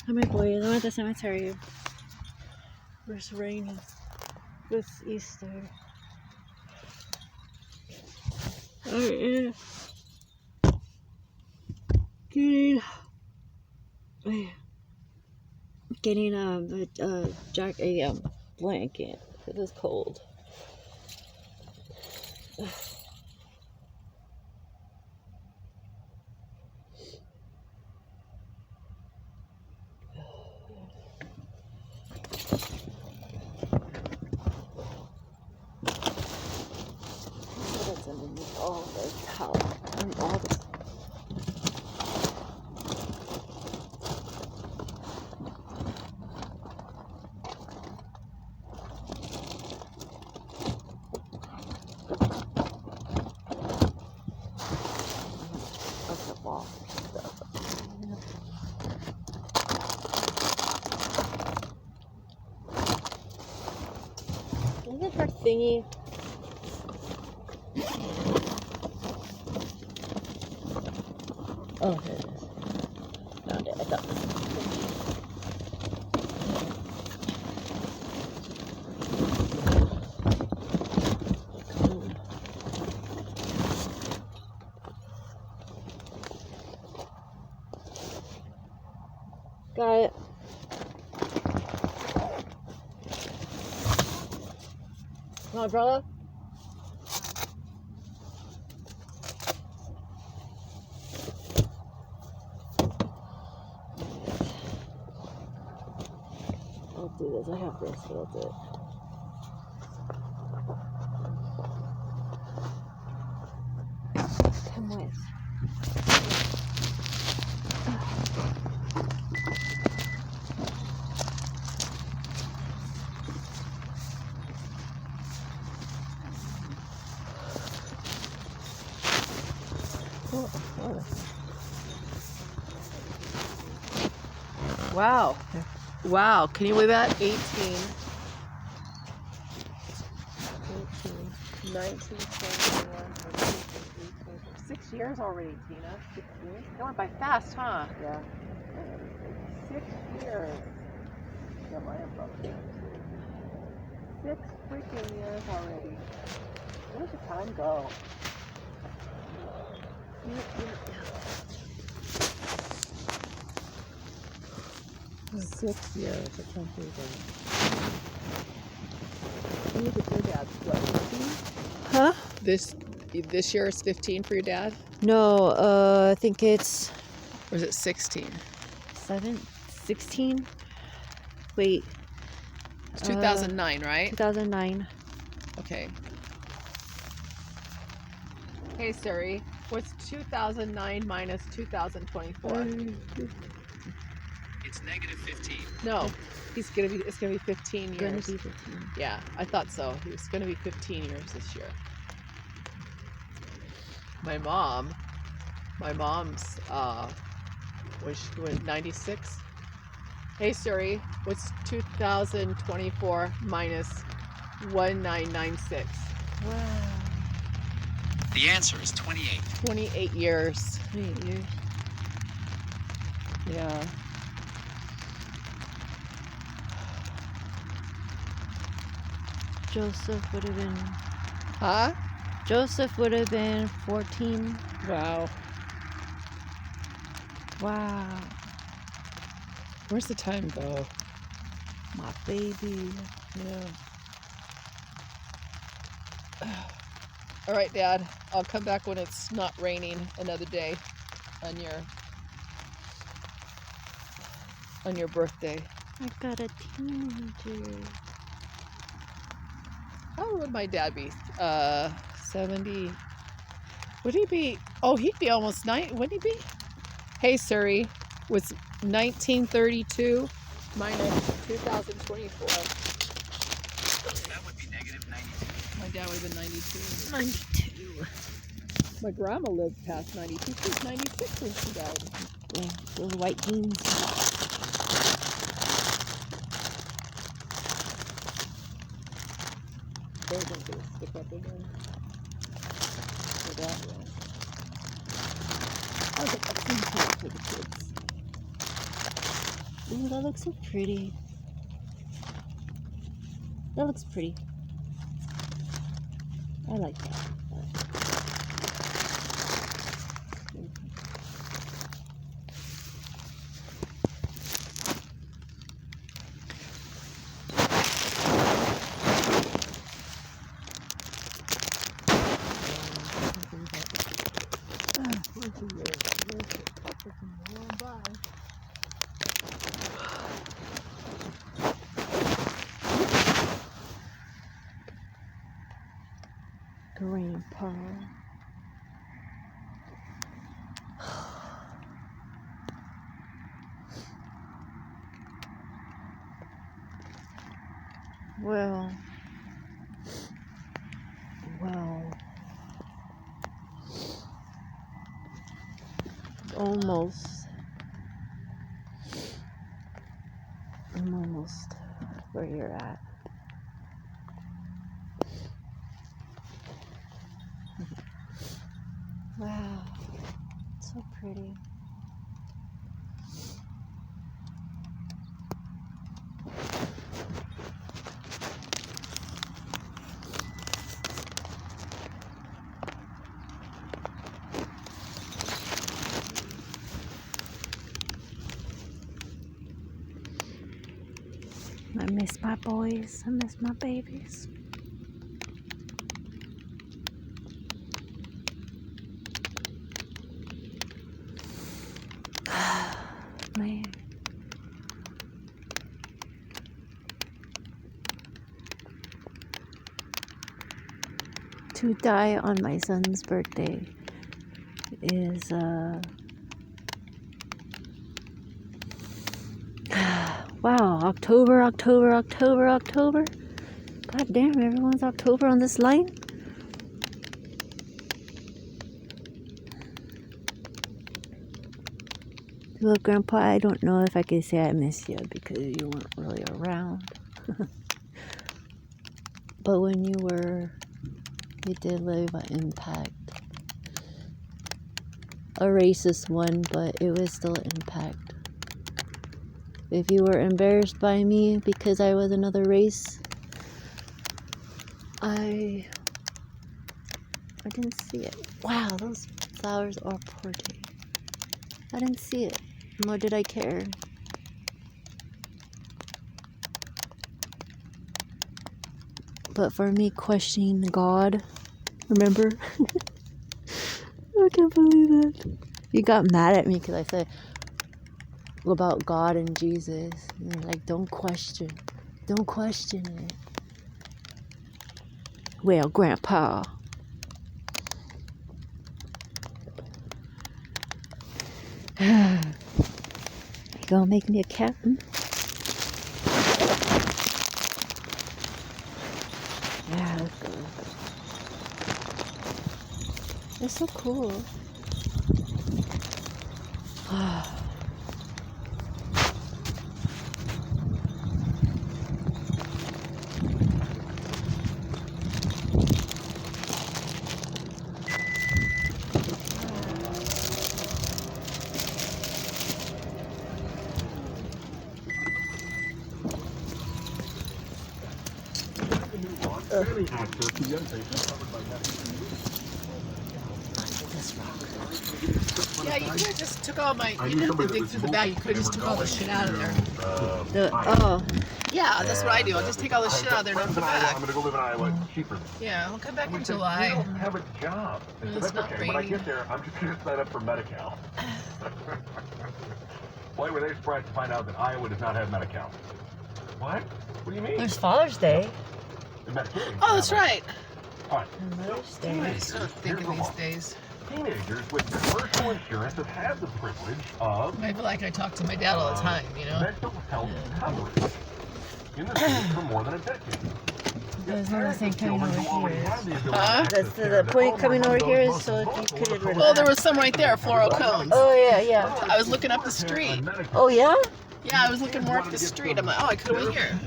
Hi, my boys. I'm at the cemetery. It's raining. It's Easter. Getting a blanket. It is cold. What's underneath all the towel and all the. Wall stuff. Is it her thingy? Oh, there it is. Found it. I thought this was got it. Come on, brother. I'll do this. I have this, but I'll do it. Come with. Wow. Wow. Can you believe that? 18, 19, 20, 6 years already, Tina. 6 years? It went by fast, huh? Yeah. 6 years. Yeah, my brother. 6 freaking years already. Where does the time go? 6 years. I can't believe it. Look at your dad's what, 15? Huh? This year is 15 for your dad? No, I think it's Or is it 16? 16? Wait. It's 2009, right? 2009. Okay. Hey Siri, what's 2009 minus 2024? It's negative 15. No, it's gonna be 15 years. Gonna be 15. Yeah, I thought so. He was gonna be 15 years this year. My mom's was 96. Hey Siri, what's 2024 minus 1996? Wow. The answer is 28. 28 years. 28 years. Yeah. Joseph would have been. Huh? Joseph would have been 14. Wow. Wow. Where's the time go? My baby. Yeah. All right, Dad. I'll come back when it's not raining another day on your birthday. I got a teenager. How old would my dad be? 70. Would he be? Oh, he'd be almost 90. Wouldn't he be? Hey, Siri, was 1932 minus 2024? That would be negative 92. My dad would have been 92. 92. My grandma lived past 92. She was 96 when she died. Yeah, those white jeans. Those ones gonna stick up again. For that one. I was like, that's for the kids. Ooh, that looks so pretty. That looks pretty. I like that. Grandpa. Well, almost. I'm almost where you're at. Wow, so pretty. I miss my boys. I miss my babies. Man. To die on my son's birthday is wow, October. God damn, everyone's October on this line. Well, Grandpa, I don't know if I can say I miss you because you weren't really around. But when you were, you did leave an impact. A racist one, but it was still an impact. If you were embarrassed by me because I was another race, I didn't see it. Wow, those flowers are pretty. I didn't see it, nor did I care. But for me questioning God, remember? I can't believe that. You got mad at me because I said about God and Jesus. And you're like, don't question it. Well, Grandpa. You gonna make me a captain? Yeah, let's go. They're so cool. Yeah, you could have just took all my. You didn't have to dig through the bag. You could have just took all the shit out of there. Yeah, that's what I do. I'll just take all the shit out of there and come back. I'm gonna go live in Iowa. It's cheaper. Yeah, I'll come back in You July. don't have a job. Well, So it's that's not okay. When I raining. get there, I'm just gonna sign up for Medi-Cal. Why were they surprised to find out that Iowa does not have Medi-Cal? What? What do you mean? There's Father's Day. Medicaid. Oh, that's right. All right. And Mother's Day. I Teenagers, start here's thinking the these law. days. Teenagers with commercial insurance have had the privilege of I feel like I talk to my dad all the time, you know? mental health coverage in the state for more than a decade. There's one thing coming over here. Huh? The point coming over here is so if you could relax. Oh, there was some right there, floral cones. Oh, yeah. I was looking up the street. Oh, yeah? Yeah, I was looking more up the street. I'm like, oh, I could have went here.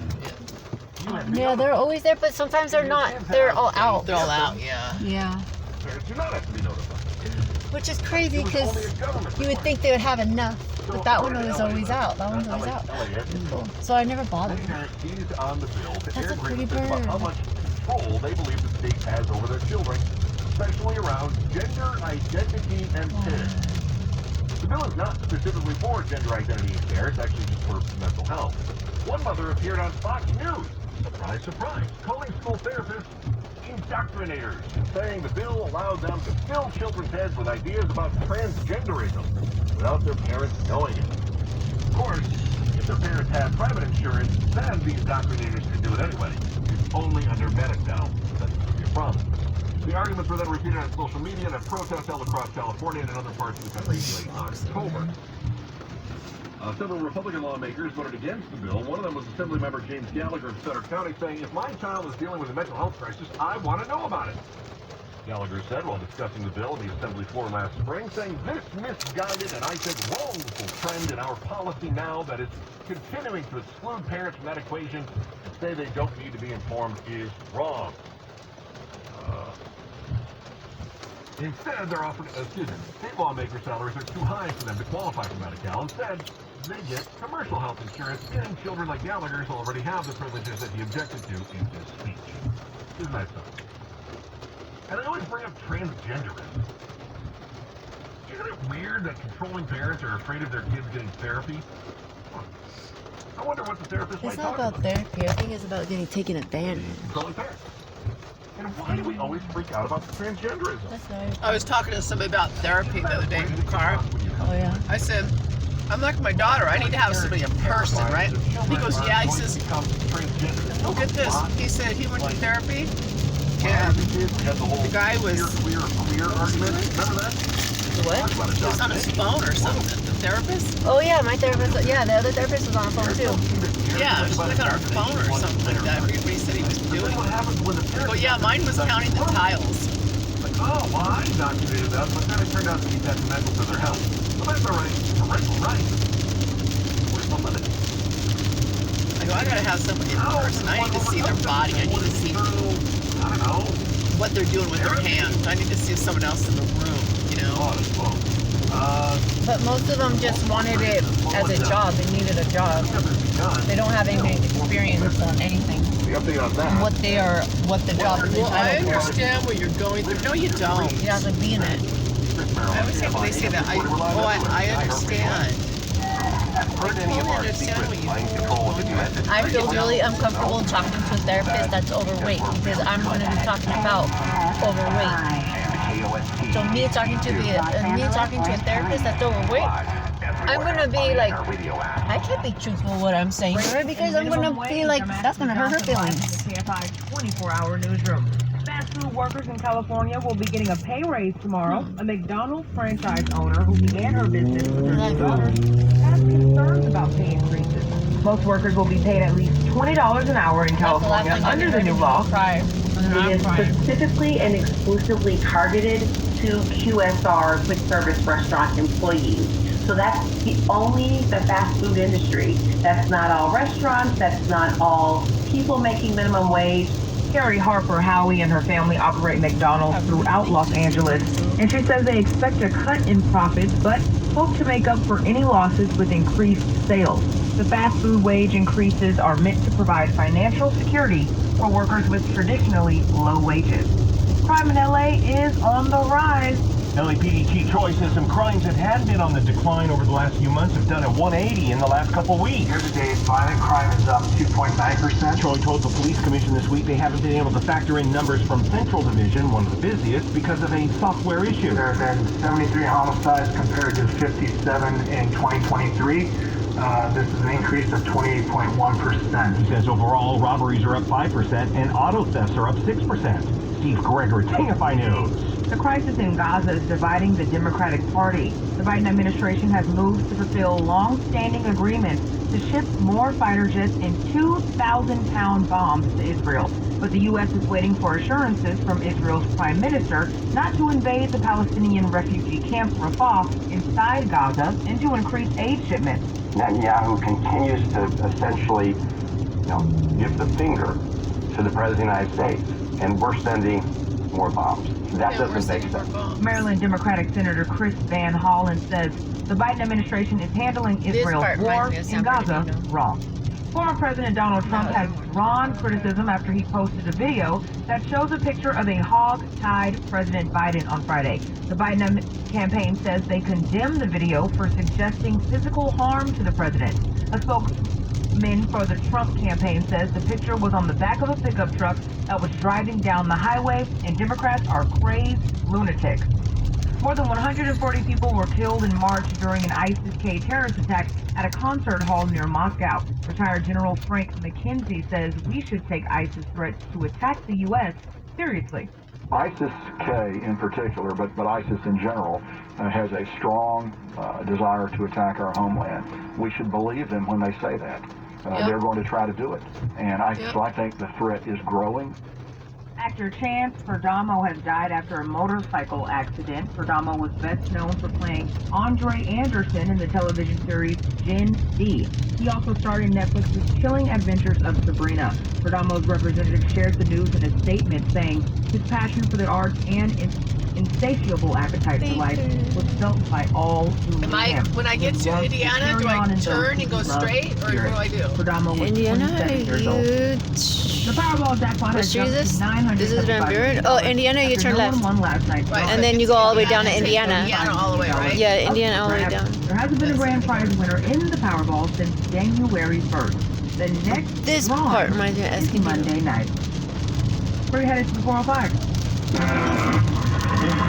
Yeah, they're always there, but sometimes they're not. They're all out. They're all out, yeah. Yeah. Do not have to be notified. Which is crazy because you would think they would have enough. But that one was always out. That one's always out. So I never bothered. He's on the bill to That's air a pretty grievances about how bird. much control they believe the state has over their children, especially around gender identity and care. The bill is not specifically for gender identity and care. It's actually just for mental health. One mother appeared on Fox News. Surprise, surprise. Calling school therapists indoctrinators, saying the bill allows them to fill children's heads with ideas about transgenderism without their parents knowing it. Of course, if their parents have private insurance, then the indoctrinators can do it anyway. It's only under Medi-Cal. That's going to be a problem. The arguments were then repeated on social media, and a protest held across California and in other parts of the country late October. Several Republican lawmakers voted against the bill. One of them was Assemblymember James Gallagher of Sutter County, saying, if my child is dealing with a mental health crisis, I want to know about it. Gallagher said while discussing the bill on the Assembly floor last spring, saying this misguided and I think wrongful trend in our policy now that is continuing to exclude parents from that equation and say they don't need to be informed is wrong. Instead, they're offered, state lawmaker salaries are too high for them to qualify for Medi-Cal. Instead, they get commercial health insurance, and children like Gallagher's already have the privileges that he objected to in his speech. Isn't that something? And I always bring up transgenderism. Isn't it weird that controlling parents are afraid of their kids getting therapy? I wonder what the therapist might It's talk not about therapy. I think it's about getting taken advantage. Controlling parents. And why do we always freak out about transgenderism? That's right. I was talking to somebody about therapy the other day in the car. Oh yeah. I said, I'm like my daughter. I need to have somebody in person, right? He goes, yeah. He says, oh, get this. He said he went to therapy, and the guy was, queer argument. Remember that? What? he was on his phone or something. The therapist? Oh yeah, my therapist. Yeah, the other therapist was on the phone too. Yeah, she was like on her phone or something like that. I forget what he said he was doing. Oh yeah, mine was counting the tiles. Like, oh, well, I indoctrinated them, but then it turned out to be detrimental to their health. Well, that's all right. Parental rights. Where's the limit? I go, I gotta have somebody in person. I need to see their body. I need to see I don't know. what they're doing with their hands. I need to see someone else in the room, you know? But most of them just wanted it as a job. They needed a job. They don't have any experience on anything. The update on that. What the job is Well, I entitled for. understand what you're going through. No, you don't. You have to be in it. I always say when they say that, I understand. I totally understand what you're going through. I feel really uncomfortable talking to a therapist that's overweight because I'm going to be talking about overweight. So me talking to a therapist that's overweight, I'm going to be like, I can't be truthful what I'm saying to her because I'm going to be like, that's going to hurt her feelings. KFI's 24-hour newsroom. Fast food workers in California will be getting a pay raise tomorrow. A McDonald's franchise owner who began her business with her two daughters has concerns about pay increases. Most workers will be paid at least $20 an hour in California under the new law. It is specifically and exclusively targeted to QSR, quick service restaurant employees. So that's only the fast food industry. That's not all restaurants. That's not all people making minimum wage. Carrie Harper Howie and her family operate McDonald's throughout Los Angeles, and she says they expect a cut in profits, but hope to make up for any losses with increased sales. The fast food wage increases are meant to provide financial security for workers with traditionally low wages. Crime in LA is on the rise. LAPD Chief Troy says some crimes that had been on the decline over the last few months have done a 180 in the last couple weeks. Year-to-date, violent crime is up 2.9%. Troy told the police commission this week they haven't been able to factor in numbers from Central Division, one of the busiest, because of a software issue. There have been 73 homicides compared to 57 in 2023. This is an increase of 28.1%. He says overall robberies are up 5% and auto thefts are up 6%. Steve Gregory, KFI News. The crisis in Gaza is dividing the Democratic Party. The Biden administration has moved to fulfill long-standing agreements to ship more fighter jets and 2,000-pound bombs to Israel. But the U.S. is waiting for assurances from Israel's prime minister not to invade the Palestinian refugee camp Rafah inside Gaza and to increase aid shipments. Netanyahu continues to essentially, give the finger to the President of the United States. And we're sending more bombs. That Yeah, we're doesn't make sending more sense. bombs. Maryland Democratic Senator Chris Van Hollen says the Biden administration is handling Israel's part war reminds me of in San Gaza Bernardino. wrong. Former President Donald Trump has drawn criticism after he posted a video that shows a picture of a hog-tied President Biden on Friday. The Biden campaign says they condemn the video for suggesting physical harm to the president. A spokesman for the Trump campaign says the picture was on the back of a pickup truck that was driving down the highway, and Democrats are crazed lunatics. More than 140 people were killed in March during an ISIS-K terrorist attack at a concert hall near Moscow. Retired General Frank McKenzie says we should take ISIS threats to attack the U.S. seriously. ISIS-K in particular, but ISIS in general, has a strong desire to attack our homeland. We should believe them when they say that. They're going to try to do it. And so I think the threat is growing. Actor Chance Perdomo has died after a motorcycle accident. Perdomo was best known for playing Andre Anderson in the television series Gen Z. He also starred in Netflix's Chilling Adventures of Sabrina. Perdomo's representative shared the news in a statement saying his passion for the arts and insatiable appetite for life was felt by all who knew him. When I get to Indiana, do I turn and go straight, or what do I do? Perdomo was Indiana, 27 years old. The Powerball jackpot has jumped to $975 This is Van Buren. Oh, Indiana, you after turn no left. one won last night. Right. And then you go all the way down to Indiana. Indiana all the way, right? Yeah, Indiana all the way down. There hasn't been a grand prize winner in the Powerball since January 1st. The next This drawing part reminds me of is Escondido. Monday night. We're headed to the 405.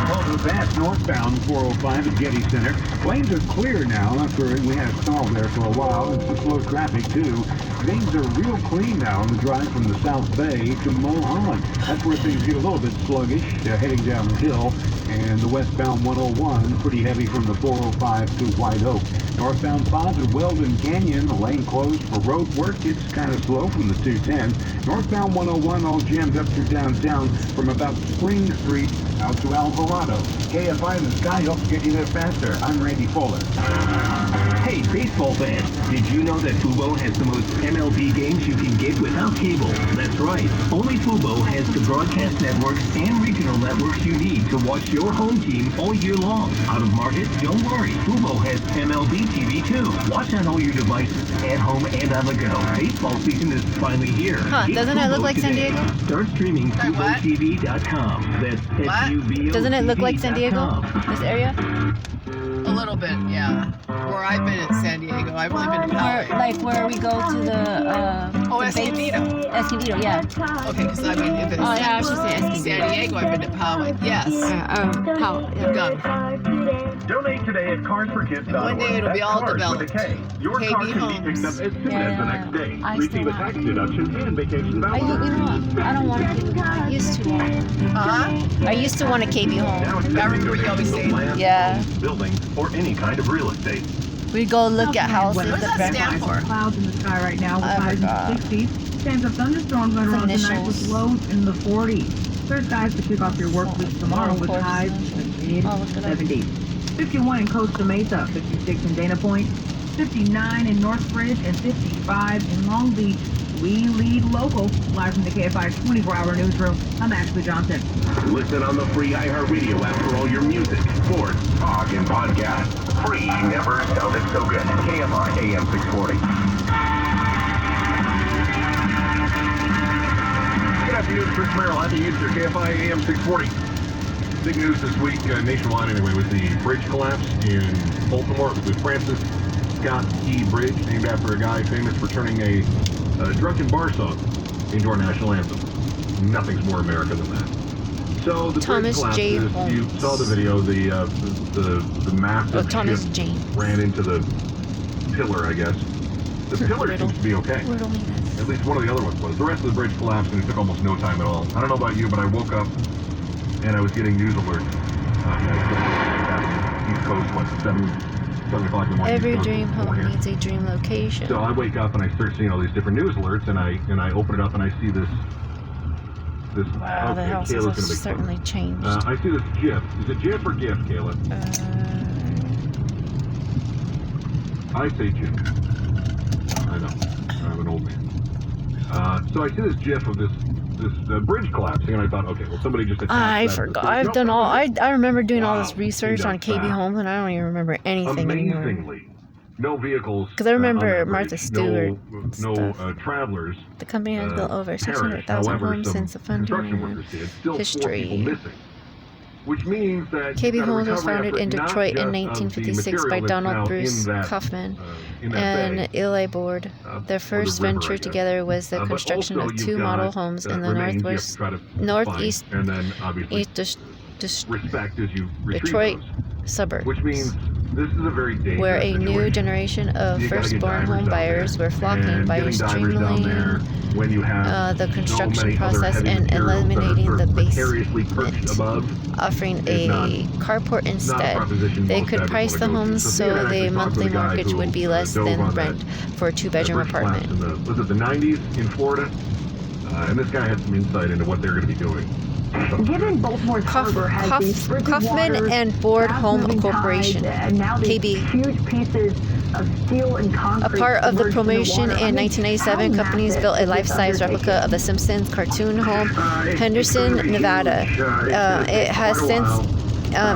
Well, fast northbound 405 at Getty Center. Lanes are clear now after we had a stall there for a while. And some slow traffic, too. Things are real clean now on the drive from the South Bay to Mulholland. That's where things get a little bit sluggish. They're heading down the hill. And the westbound 101, pretty heavy from the 405 to White Oak. Northbound 5 at Weldon Canyon, the lane closed for road work. It's kind of slow from the 210. Northbound 101 all jammed up through downtown from about Spring Street out to Alvarado. KFI The Sky helps get you there faster. I'm Randy Fuller. Hey, baseball fans, did you know that Fubo has the most MLB games you can get without cable? That's right. Only Fubo has the broadcast networks and regional networks you need to watch your home team all year long. Out of market? Don't worry. Fubo has MLB TV too. Watch on all your devices, at home and on the go. Baseball season is finally here. Huh, Get doesn't it Fubo look like San today. Diego? Start streaming FuboTV.com. That's FUBO. Doesn't it look like San Diego? This area? A little bit, yeah. Where I've been in San Diego, I've only been to Poway. Like where we go to the Oh, the Escondido. Escondido, yeah. Okay, because I mean, if it's Oh, yeah, I was just saying Escondido. San Diego, I've been to Poway. Yes. How? You've gone. Donate today at carsforkids.org. One day it'll be all That's Cars with a developed. K. Your KB car can be Homes. picked up as soon Yeah, as the next day. I Receive still a tax deduction and vacation I, you voucher. know what? I don't want to keep it. I used to. Uh-huh. I used to want a KB home. Now it's I remember you always saying. land, Yeah. homes, buildings, or any kind of real estate. We'd go look at houses. What does that stand for? Clouds in the sky right now with I highs in the forgot. 60s. Chance of thunderstorms later on tonight with Initials. lows in the 40s. Clear skies to kick off your work week tomorrow with Of course, highs in the mid Oh, look at that. 70s. 51 in Costa Mesa, 56 in Dana Point, 59 in Northbridge, and 55 in Long Beach. We lead local. Live from the KFI 24-hour newsroom, I'm Ashley Johnson. Listen on the free iHeartRadio app for all your music, sports, talk, and podcasts. Free never sounded so good. KFI AM 640. Good afternoon, Chris Merrill. Happy Easter, KFI AM 640. Big news this week, nationwide anyway, with the bridge collapse in Baltimore. It was the Francis Scott Key Bridge, named after a guy famous for turning a drunken bar song into our national anthem. Nothing's more America than that. So the Thomas bridge J. collapses. You Holmes. saw the video. The massive Thomas ship James. ran into the pillar, I guess. The pillar Riddle. seems to be okay. Riddle me this. At least one of the other ones was. The rest of the bridge collapsed and it took almost no time at all. I don't know about you, but I woke up and I was getting news alerts. East Coast, what, 7 o'clock in the morning. Every East Coast, dream home beforehand. needs a dream location. So I wake up and I start seeing all these different news alerts, and I open it up and I see this. Wow, the houses Kayla's have gonna make certainly fun. changed. I see this GIF. Is it GIF or GIF, Kayla? I say GIF. I know. I'm an old man. So I see this GIF of this bridge collapsing, and I thought, okay, well, somebody just attacked I that. forgot. Nope, I've done all. I remember doing all this Wow, research on cleaned up KB fast. Homes, and I don't even remember anything anymore. Amazingly, no vehicles. Because I remember on that Martha bridge. Stewart No stuff. travelers. The company has built over perished. 600,000 However, homes some since the construction founding. workers did. Still 4 History. people missing. Which means that KB you've got a Homes was recovery founded in effort, not Detroit in just of the 1956 by material that's Donald now Bruce in that, Kaufman in that and bay, Eli Board. Their or first the river, I venture guess. together was the But construction also of you've 2 got, model homes in the remains you have to try to northeast find, and then obviously respect as you retrieve Detroit those. suburbs, Which means this is a very dangerous where a new situation. generation of You gotta get firstborn divers home down buyers there. were flocking And by getting divers down there streamlining when you have the so construction many other process heavy and materials that are eliminating sort the of precariously basement, perched above offering is a not- carport not a instead. proposition They most could divers price wanna the go to. homes So so Steve the actually talked monthly with a guy mortgage who, would be less dove than on that rent for a 2-bedroom bridge collapse apartment. in was it the 90s in Florida? And this guy had some insight into what they're going to be doing. Given Baltimore's harbor has these frigid Kaufman waters, and Board Home fast-moving Corporation, tides, and now these KB. huge pieces of steel and A concrete part of the submerged in promotion water. in I mean, 1997, how companies massive built a is this life-size replica of the Simpsons cartoon home, Henderson, Nevada. It has since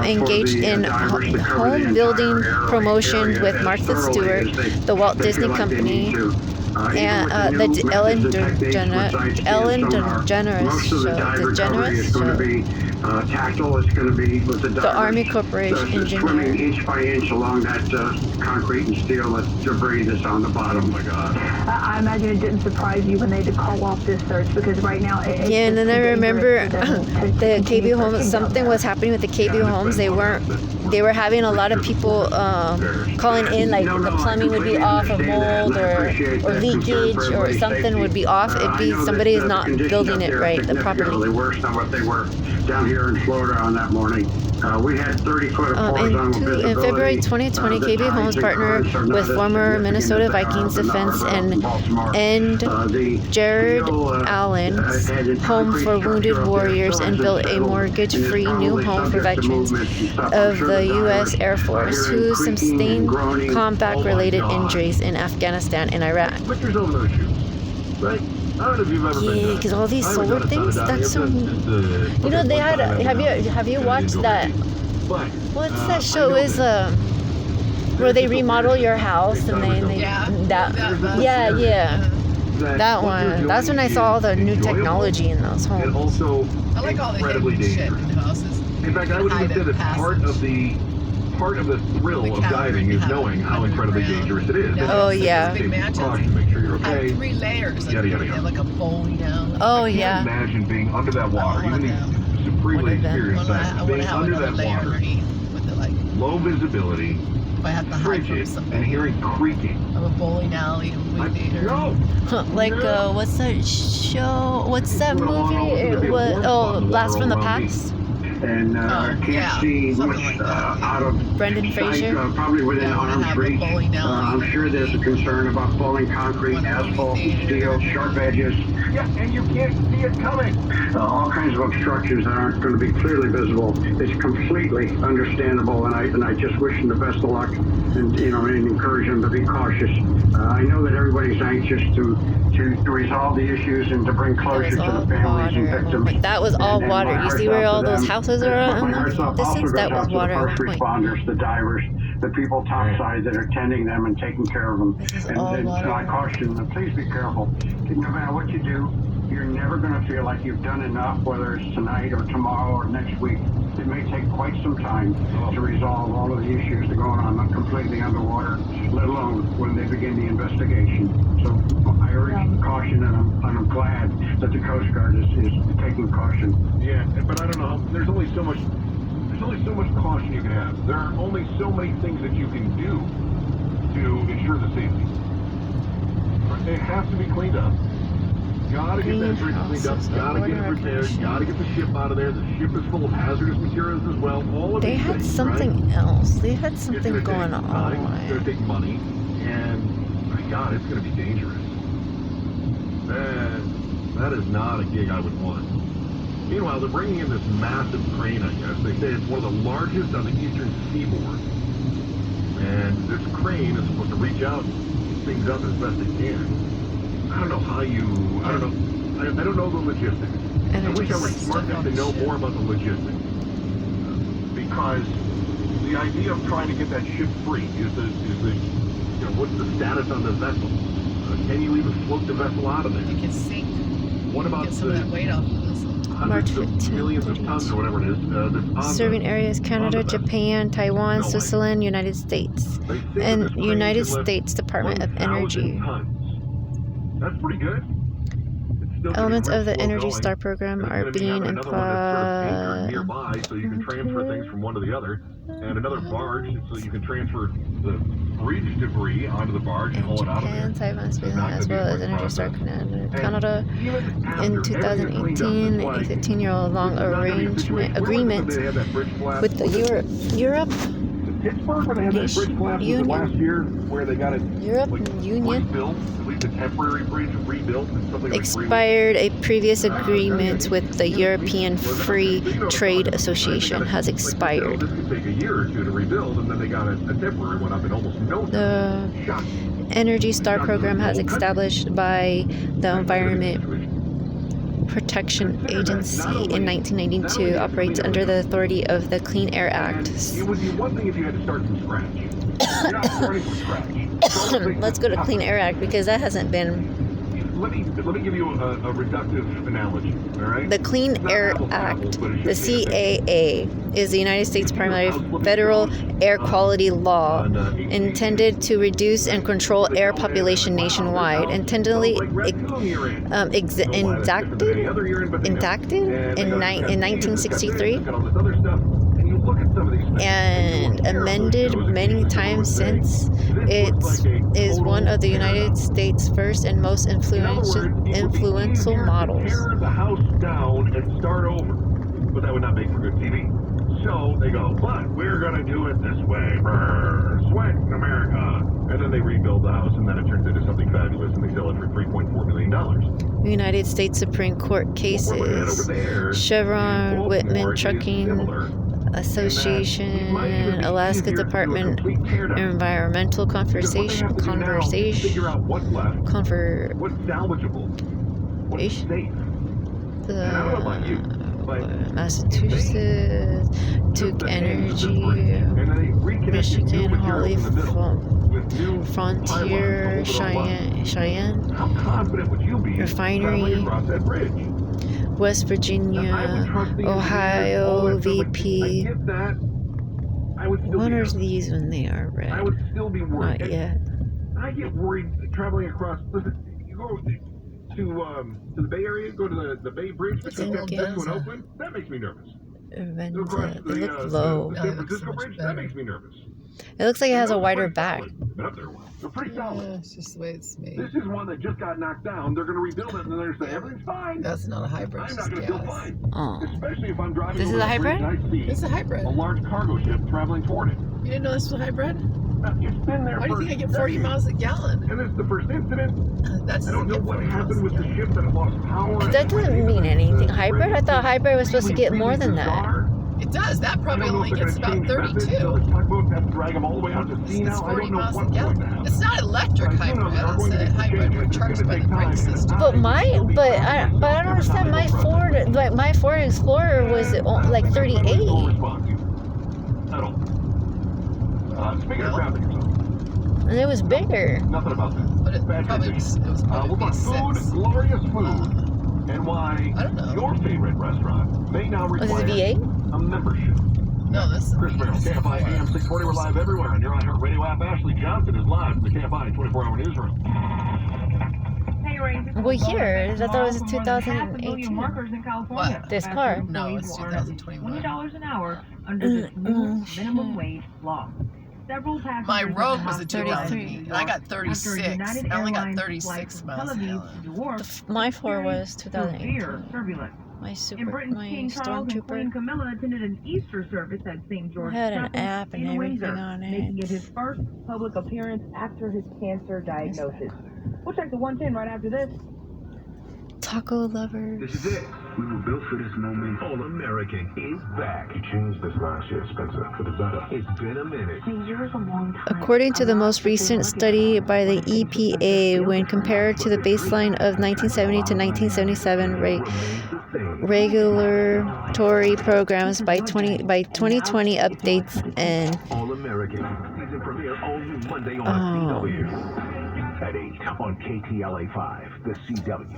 engaged in home building promotion with Martha Stewart, the Walt Disney Company, and the Ellen DeGeneres show, the Generous show. Tactile, it's going to be with the Army Corporation swimming engineer. inch by inch along that concrete and steel debris that's on the bottom. Oh my God! I imagine it didn't surprise you when they had to call off this search because right now it's Yeah, and then I remember the KB homes. searching Something down was happening with the KB homes. They were having a lot of people calling in, like the plumbing would be off, or mold, or leakage, or something would be off. It'd be somebody is not building it right, the properly. Worse than what they were down here in Florida on that morning. We had 30-foot of horizontal visibility. In February 2020, KB Homes partnered with former Minnesota Vikings defense and Jared Allen's Home for Wounded Warriors and built a mortgage-free new home for veterans of the U.S. Air Force who sustained combat-related injuries in Afghanistan and Iraq. Pictures over those shoes, right? I don't know if you've ever been Yeah, because all these solar things, that's so... You know, they had... Have you watched that... What's that show? Is where they remodel your house and they that one. That's when I saw all the new technology in those homes. And also I like all the incredibly hidden shit dangerous. in houses. In fact, I would even say that part of the thrill of diving is knowing how incredibly dangerous it is. Oh, yeah. Big matches. To make sure you're okay. Have 3 layers. Like, Yada, yada, yada. like a bowling down. Oh, I yeah. can't imagine being under that water, even these supremely experienced divers, being under that water, with the, like, low visibility, if I have to hide from frigid, something. and hearing creaking. Of a bowling alley and movie theater. No! Like, what's that show? What's that movie? It was, Blast from the Past? And can't see much out of Brendan sight, Fraser? probably within arm's reach. I'm sure there's a concern about falling concrete, asphalt, steel, sharp edges. Yeah, and you can't see it coming. All kinds of obstructions that aren't going to be clearly visible. It's completely understandable, and I just wish them the best of luck, and and encourage them to be cautious. I know that everybody's anxious to resolve the issues and to bring closure to the families and victims. That was all water. You see where all those houses are on the distance? That was water at The one first point. responders, the divers, the people topside that are tending them and taking care of them. And I caution them, please be careful. No matter what you do, you're never going to feel like you've done enough, whether it's tonight or tomorrow or next week. It may take quite some time to resolve all of the issues that are going on, not completely underwater, let alone when they begin the investigation. So I urge caution, and I'm glad that the Coast Guard is taking caution. Yeah, but I don't know. There's only so much caution you can have. There are only so many things that you can do to ensure the safety. They have to be cleaned up. Gotta get that bridge cleaned up. Gotta get it repaired. Gotta get the ship out of there. The ship is full of hazardous materials as well. All of They these had things, something else. They had It's something gonna going take on. time, it's gonna take money, and my God, it's gonna be dangerous. That is not a gig I would want. Meanwhile, they're bringing in this massive crane, I guess. They say it's one of the largest on the eastern seaboard. And this crane is supposed to reach out and pick things up as best it can. I don't know how you I don't know the logistics. I wish I were smart enough to know more about the logistics. Because the idea of trying to get that ship free is the you know, what's the status on the vessel? Can you even float the vessel out of there? You can sink. What about get some of that weight off the vessel? March Hundreds of 15, millions of tons or whatever it is. That's on Serving areas Canada, vessel. Japan, Taiwan, No way. Switzerland, United States, They think of and this plane United can lift States Department of 1,000 Energy. tons. That's pretty good. It's still Elements gonna be of the real slow Energy going. Star program And it's are gonna be being having another one that's sort of anchored employed. nearby, so you can transfer things from one to the other, and another barge, so you can transfer the bridge debris onto the barge and In haul it out of there. Japan, Taiwan, It's Sweden, not as gonna be a well as quick Energy Star process. Canada. Even after In everything is cleaned up, 2018, it's a like, 15-year-long this is not gonna be a situation. Where was it agreement that they had that bridge collapse? with the Europe Pittsburgh, where they had that bridge collapse Union. last year, where they got it Europe like Union rebuilt, at least a temporary bridge rebuilt, and something like 3 weeks. expired. A previous agreement with the European Free Trade Association has expired. This could take a year or two to rebuild, and then they got a temporary one up in almost no time. The Energy Star program has established by the Environment Protection Agency in 1992 operates under the authority of the Clean Air Act. It would be one thing if you had to start from scratch. You're not starting from scratch. Let's go to Clean Air Act because that hasn't been. Let me give you a reductive analogy. All right. The Clean Air Act, the CAA, is the United States primary federal air quality law intended to reduce and control air population nationwide, intentionally enacted in 1963 and amended many times since. It is one of the United States' first and most influential models. Tear the house down and start over, but that would not make for good TV. So they go, but we're gonna do it this way. Brr, sweat in America. And then they rebuild the house, and then it turns into something fabulous, and they sell it for $3.4 million. United States Supreme Court cases, Chevron, Whitman Trucking Association, Alaska Department Environmental Conservation, what's salvageable, what's safe. Massachusetts, Duke Energy, Michigan, Holly, Frontier, Cheyenne Refinery, West Virginia, Ohio, VP. When are these when they are red? I would still be worried. Not yet. I get worried traveling across. Listen, you go to the Bay Area, go to the Bay Bridge between San Francisco and Oakland. That makes me nervous. Venza. They look low. The San Francisco Bridge. That makes me nervous. It looks like it has a wider back. Been up there a while. They're pretty solid. Yeah, it's just the way it's made. This is one that just got knocked down. They're going to rebuild it, and then they're saying everything's fine. That's not a hybrid. I'm not going to feel fine. Oh. Especially if I'm driving. This is over a the hybrid? bridge and I see It's a hybrid. a large cargo ship traveling toward it. You didn't know this was a hybrid? It's been there. Why do you for think I get 40 decades. miles a gallon? And it's the first incident. That's I don't know what happened with the ship that it lost power. That doesn't mean anything. Hybrid? I thought hybrid was supposed to get more than that. It does. That probably only gets about 32. It's 40 miles a gallon. It's not electric hybrid. It's a hybrid where charged by the brake system. But I don't understand. My Ford Explorer was like 38. Speaking of traffic, And it was bigger. nothing about that. But it probably was What about food, glorious food, and why your favorite restaurant may now Was require it V8? a membership. No, this is Chris Merrill, KFI AM 640. We're live everywhere on your iHeartRadio app. Ashley Johnson is live in the KFI 24-hour newsroom. What year? I thought it was 2018. What? This car. No, it's 2021. $20 an hour under this new minimum wage law. Several My passengers Rogue in the was a hospital 2008, and I got 36. I only got 36 miles a gallon. My Ford was severe 2018. turbulence. My In Britain's King Charles and Queen Stormtrooper Camilla attended an Easter service at St. George's had an Chapel app and in everything Windsor, on making it. it his first public appearance after his cancer diagnosis. We'll check the 110 right after this. Taco lovers. This is it. We were built for this moment. All American is back. You changed this last year, Spencer, for the better. It's been a minute. A year is a long time. According to the most recent study by the EPA, when compared to the baseline of 1970 to 1977 regulatory programs by 2020 updates and All American. Season premiere all new Monday on CW. At 8 on KTLA5, the CW.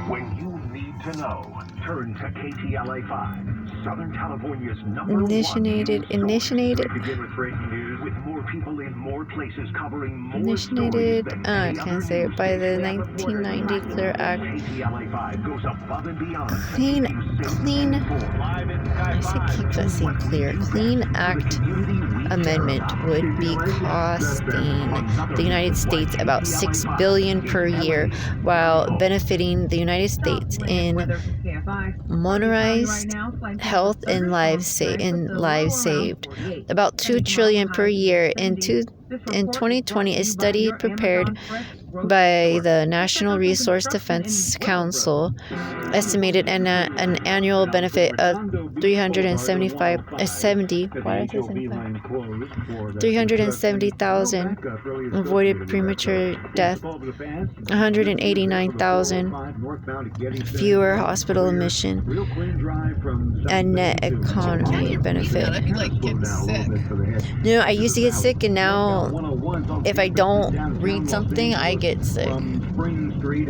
When you need to know, turn to KTLA5, Southern California's number initiated begin with breaking news with more people in more places covering more initiated stories than I can't say it, by the 1990 Clear Act. KTLA5 goes above and beyond. Clean I say keep that saying clear. Clean Act amendment would be costing the United States about $6 billion per year, while benefiting the United States in monetized health and lives saved. About $2 trillion per year. In 2020, a study prepared by the National Resource Defense Council estimated an annual benefit of 370,000 avoided premature death, 189,000 fewer hospital admission, and net economy benefit. No, I used to get sick, and now if I don't read something, I get sick. Don't read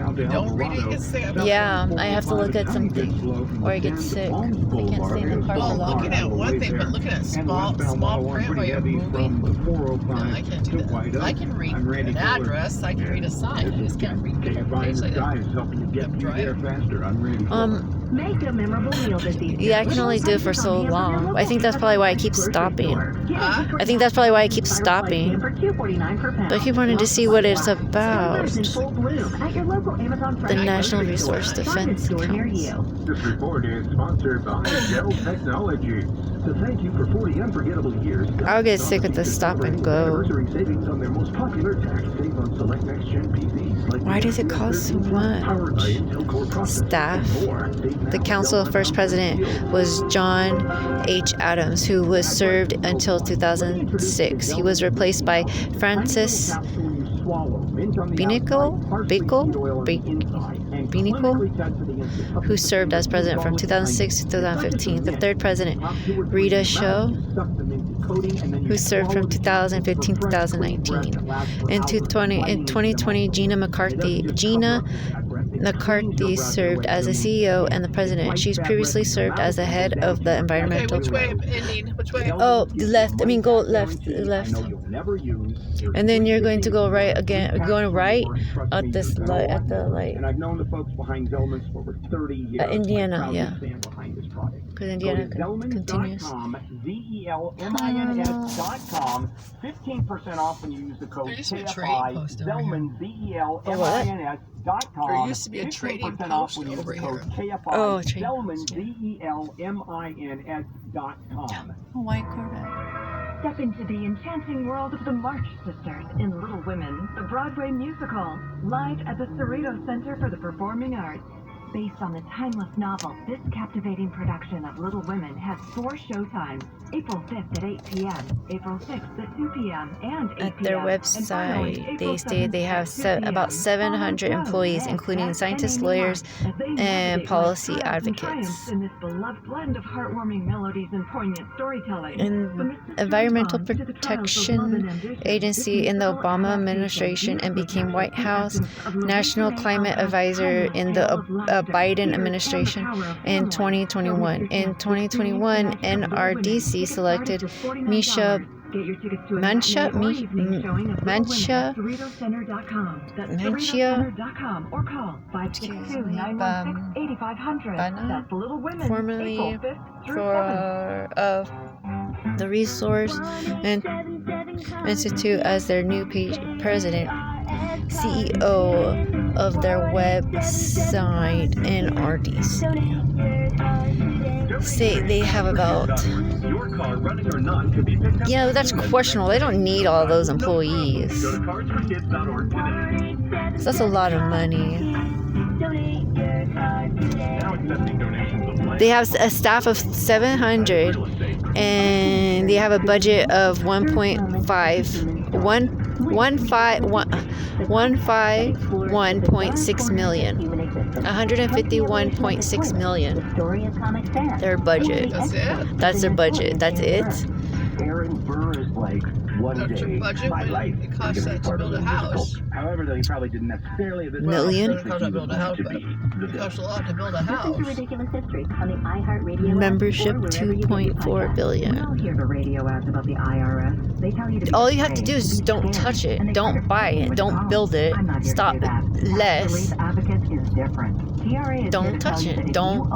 it, get sick. Yeah, I have to look at something, or I get sick. I can't stay in the car for long. Looking at one thing, but looking at small print while you're moving, no, I can't do that. I can read an address, I can read a sign, I just can't read the page like that. Make a memorable meal this evening. Yeah, I can only do it for so long. I think that's probably why I keep stopping. I think that's probably why I keep stopping. But I keep wanting to see what it's about. The National Resource Defense Council. This report is sponsored by Dell Technologies. To thank you for 40 unforgettable years. I'll get sick at the stop and go. Savings on their most popular tax save on select next gen PCs. Why does it cost so much? Staff. The council first president was John H. Adams, who was served until 2006. He was replaced by Francis Binico, who served as president from 2006 to 2015. The third president, Rita Shaw, who served from 2015 to 2019. In 2020, Gina McCarthy served as the CEO and the president. She's previously served as the head of the environmental. Okay, which way ending? Which way? Oh, left. I mean, go left. And then you're going to go right again. Going right at this light. At the light. And I've known the folks behind Zelman's for over 30 years. Indiana, yeah. Because Indiana continues. Zelmans.com, 15% off when you use the code KFI. Zelman, There used to be a trading post over here. Oh, Zelman.com. White Corvette. Step into the enchanting world of the March Sisters in Little Women, the Broadway musical, live at the Cerrito Center for the Performing Arts. Based on the timeless novel, this captivating production of Little Women has 4 showtimes: April 5th at 8 p.m., April 6th at 2 p.m., and 8 p.m. At their website, they state they have about 700 employees, including scientists, lawyers, and policy advocates. In this beloved blend of heartwarming melodies and poignant storytelling. In Environmental Protection Agency in the Obama administration and became White House National Climate Advisor in the Biden administration in 2021. In 2021, NRDC selected Misha Mancia formerly of the Resource Institute as their new president, CEO of their website in RDC. Say they have about, yeah, that's questionable. They don't need all those employees. So that's a lot of money. Now accepting donations of land. They have a staff of 700, and they have a budget of 151.6 million. 151.6 million. Their budget. That's it? That's their budget. That's it. Aaron Burr is like one That's your day budget my when life it costs is that gonna be part to of build the a house. musical. However, though, he probably didn't necessarily have this Million? It costs to build a house, but it costs a lot to build a house. Ridiculous History on the iHeartRadio Membership 2.4 billion. You don't hear the radio ads about the IRS. They tell you to All you have to do is just don't touch it. Don't buy it. Don't build it. Stop it. Less. Advocates is different. TRA is Don't touch it. Don't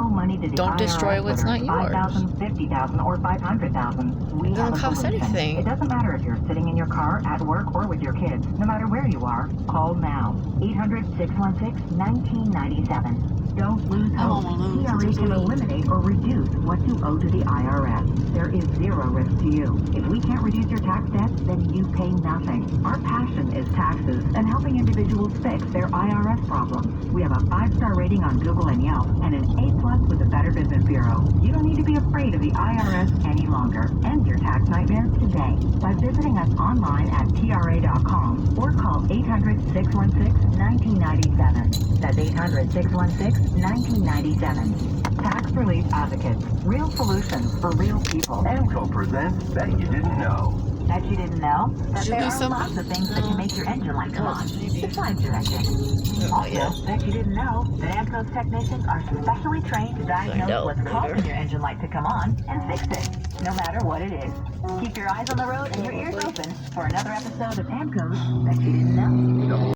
destroy what's not yours. 5,000, 50,000, or 500,000. We It have doesn't a cost solution. anything. It doesn't matter if you're sitting in your car, at work, or with your kids. No matter where you are, call now. 800-616-1997. Don't lose hope. TRA can eliminate or reduce what you owe to the IRS. There is zero risk to you. If we can't reduce your tax debt, then you pay nothing. Our passion is taxes and helping individuals fix their IRS problems. We have a 5-star rating on Google and Yelp and an A+ with the Better Business Bureau. You don't need to be afraid of the IRS any longer. End your tax nightmares today by visiting us online at TRA.com or call 800-616-1997. That's 800-616-1997. Tax Relief Advocates. Real solutions for real people. AMCO presents Bet You Didn't Know. That you didn't know? That Should there do are some- lots of things that can make your engine light come on, besides your engine. Oh, yeah. Also, that you didn't know that AMCO's technicians are specially trained to diagnose out what's later. causing your engine light to come on and fix it, no matter what it is. Keep your eyes on the road and your ears open for another episode of AMCO's That You Didn't Know.